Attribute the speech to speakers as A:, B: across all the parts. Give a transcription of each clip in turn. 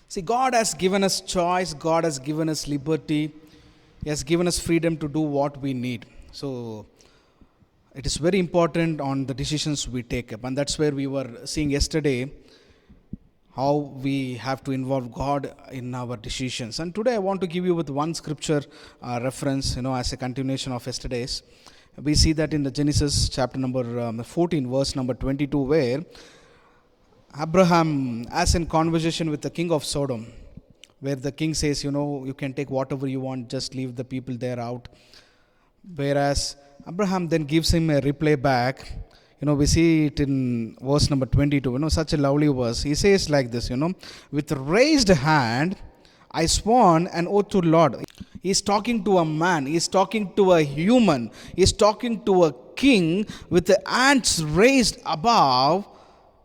A: See, God has given us choice, God has given us liberty, He has given us freedom to do what we need. So, it is very important on the decisions we take up. And that's where we were seeing yesterday how we have to involve God in our decisions. And today I want to give you with one scripture reference, as a continuation of yesterday's. We see that in the Genesis chapter number 14, verse number 22, where Abraham, as in conversation with the king of Sodom, where the king says, you can take whatever you want, just leave the people there out. Whereas Abraham then gives him a reply back. We see it in verse number 22, such a lovely verse. He says like this, with raised hand, I sworn an oath to Lord. He's talking to a man, he's talking to a human, he's talking to a king with the hands raised above,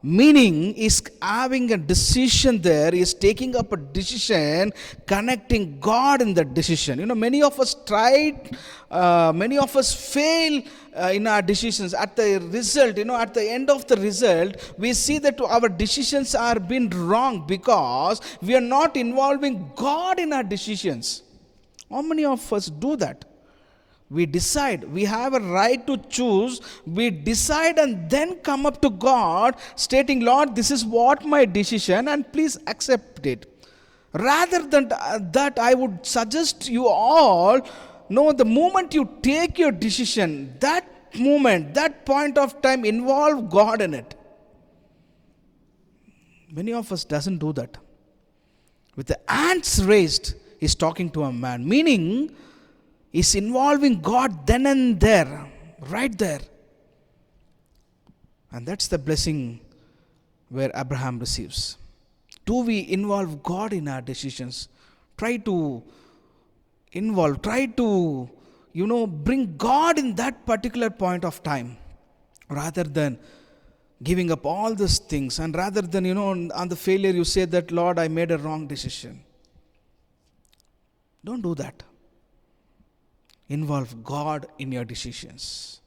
A: meaning he's having a decision there, he's taking up a decision, connecting God in the decision. Many of us tried, many of us fail in our decisions. At the result, at the end of the result, we see that our decisions are being wrong because we are not involving God in our decisions. How many of us do that? We decide, we have a right to choose, we decide and then come up to God stating, Lord, this is what my decision and please accept it. Rather than that, I would suggest you all, the moment you take your decision, that moment, that point of time, involve God in it. Many of us doesn't do that. With the hands raised, he's talking to a man, meaning is involving God then and there, right there. And that's the blessing where Abraham receives. Do we involve God in our decisions? Try to involve, try to, bring God in that particular point of time, rather than giving up all these things, and rather than, on the failure you say that, Lord, I made a wrong decision. Don't do that. Involve God in your decisions.